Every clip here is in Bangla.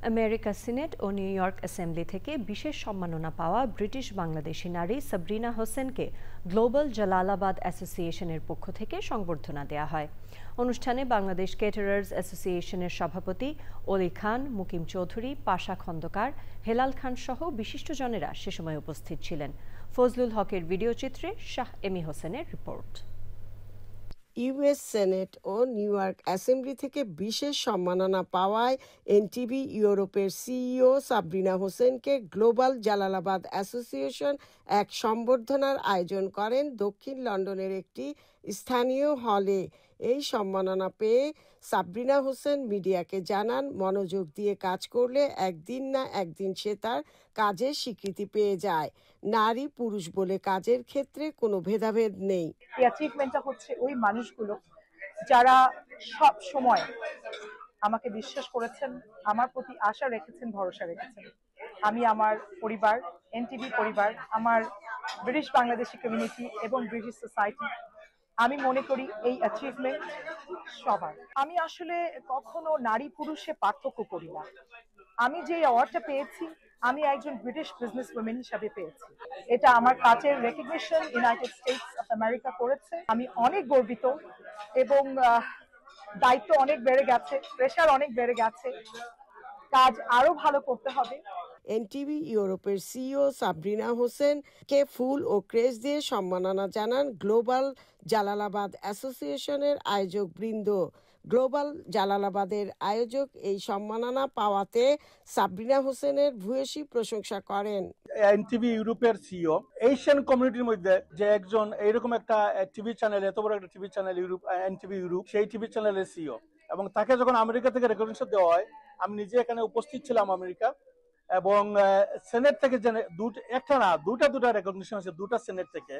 আমেরিকা সিনেট ও নিউ ইয়র্ক অ্যাসেম্বলি থেকে বিশেষ সম্মাননা পাওয়া ব্রিটিশ বাংলাদেশি নারী সাবরিনা হোসেনকে গ্লোবাল জালালাবাদ অ্যাসোসিয়েশনের পক্ষ থেকে সংবর্ধনা দেওয়া হয়। অনুষ্ঠানে বাংলাদেশ কেটারার্স অ্যাসোসিয়েশনের সভাপতি অলি খান, মুকিম চৌধুরী, পাশা খন্দকার, হেলাল খান সহ বিশিষ্টজনেরা সে সময় উপস্থিত ছিলেন। ফজলুল হকের ভিডিও চিত্রে শাহ এমি হোসেনের রিপোর্ট। ইউএস সেনেট ও নিউ ইয়র্ক অ্যাসেম্বলি থেকে বিশেষ সম্মাননা পাওয়ায় এনটিভি ইউরোপের সিইও সাবরিনা হোসেনকে গ্লোবাল জালালাবাদ অ্যাসোসিয়েশন এক সম্বর্ধনার আয়োজন করেন দক্ষিণ লন্ডনের একটি স্থানীয় হলে। এই সম্মাননা পেয়ে সাবরিনা হোসেন মিডিয়াকে জানান, মনোযোগ দিয়ে কাজ করলে একদিন না একদিন সে তার কাজের স্বীকৃতি পেয়ে যায়। নারী পুরুষ বলে কাজের ক্ষেত্রে কোনো ভেদাভেদ নেই। এই অ্যাচিভমেন্টটা হচ্ছে ওই মানুষগুলো যারা সব সময় আমাকে বিশ্বাস করেছেন, আমার প্রতি আশা রেখেছেন, ভরসা রেখেছেন। আমি আমার পরিবার, এনটিভি পরিবার, আমার ব্রিটিশ বাংলাদেশি কমিউনিটি এবং ব্রিটিশ সোসাইটি, আমি মনে করি এই অ্যাচিভমেন্ট সবার। আমি আসলে কখনো নারী পুরুষে পার্থক্য করি না। আমি যে অ্যাওয়ার্ডটা পেয়েছি আমি একজন ব্রিটিশ বিজনেস ওমেন হিসাবে পেয়েছি। এটা আমার কাজের recognition United states of America করেছে। আমি অনেক গর্বিত এবং দায়িত্ব অনেক বেড়ে গেছে, প্রেশার অনেক বেড়ে গেছে, কাজ আরো ভালো করতে হবে। এনটিভি ইউরোপের সিইও সাবরিনা হোসেনকে ফুল ও ক্রেস্ট দিয়ে সম্মাননা জানান গ্লোবাল জালালাবাদ অ্যাসোসিয়েশনের আয়োজক বৃন্দ। গ্লোবাল জালালাবাদের আয়োজক এই সম্মাননা পাওয়াতে সাবরিনা হোসেনের ভূয়সী প্রশংসা করেন। এনটিভি ইউরোপের সিইও এশিয়ান কমিউনিটির মধ্যে যে একজন এইরকম একটা টিভি চ্যানেল, এত বড় একটা TV channel Europe, NTV Europe, সেই টিভি চ্যানেলের সিইও, এবং তাকে যখন আমেরিকা থেকে রেকগনিশন দেওয়া হয়, আমি নিজে এখানে উপস্থিত ছিলাম আমেরিকা, এবং সেনেট থেকে একটা না দুটা রেকগনিশন আছে, দুটা সেনেট থেকে।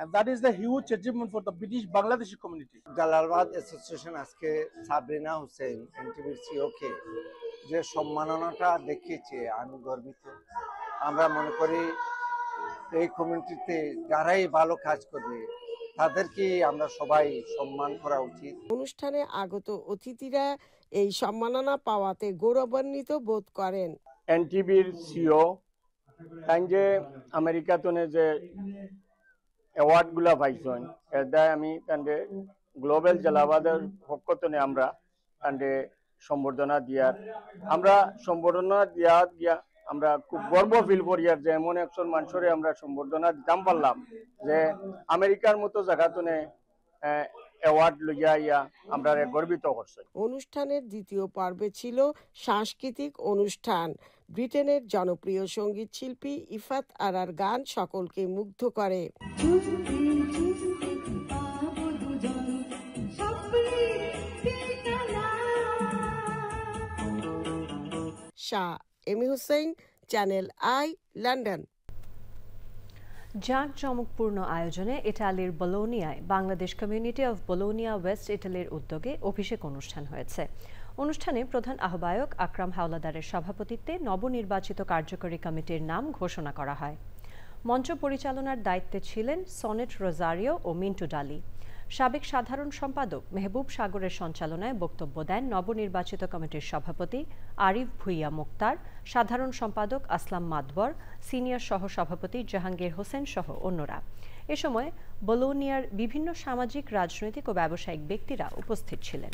And that is the huge achievement for the British Bangladeshi community. Jalalabad association আজকে সাবরিনা হোসেন এনটিভির সিইওকে যে সম্মাননাটা দেখিয়েছে, আমি গর্বিত। আমরা মনে করি এই কমিউনিটিতে যারাই ভালো কাজ করবে তাদেরকে আমরা সবাই সম্মান করা উচিত। অনুষ্ঠানে আগত অতিথিরা এই সম্মাননা পাওয়াতে গৌরবান্বিত বোধ করেন। এনটিভির সিইও তাই যে আমেরিকাতনে যে অ্যাওয়ার্ড গুলা পাইছেন, এর আমি তাদের গ্লোবাল জালালাবাদের পক্ষতনে আমরা তাদের সম্বর্ধনা দিয়ার আমরা খুব গর্ব ফিল করি, আর যে এমন একজন মানুষের আমরা সম্বর্ধনা দিতাম পারলাম যে আমেরিকার মতো জায়গাতনে অ্যাওয়ার্ড লইয়া আমরা গর্বিত করছি। অনুষ্ঠানের দ্বিতীয় পর্বে ছিল সাংস্কৃতিক অনুষ্ঠান। ব্রিটেনের জনপ্রিয় সঙ্গীত শিল্পী ইফাত আরার গান সকলকে মুগ্ধ করে। Shah Emi Hossain, channel I, London. জাঁকজমকপূর্ণ আয়োজনে ইটালির বোলোনিয়ায় Bangladesh community of Bologna west ইটালির উদ্যোগে অভিষেক অনুষ্ঠান হয়েছে। অনুষ্ঠানে প্রধান আহ্বায়ক আকরাম হাওলাদারের সভাপতিত্বে নবনির্বাচিত কার্যকরী কমিটির নাম ঘোষণা করা হয়। মঞ্চ পরিচালনার দায়িত্বে ছিলেন সনেট রোজারিও ও মিন্টু ডালি। সাবেক সাধারণ সম্পাদক মেহবুব সাগরের সঞ্চালনায় বক্তব্য দেন নবনির্বাচিত কমিটির সভাপতি আরিফ ভুইয়া মুক্তার, সাধারণ সম্পাদক আসলাম মাদবর, সিনিয়র সহসভাপতি জাহাঙ্গীর হোসেন সহ অন্যরা। এ সময় বোলোনিয়ার বিভিন্ন সামাজিক, রাজনৈতিক ও ব্যবসায়িক ব্যক্তিরা উপস্থিত ছিলেন।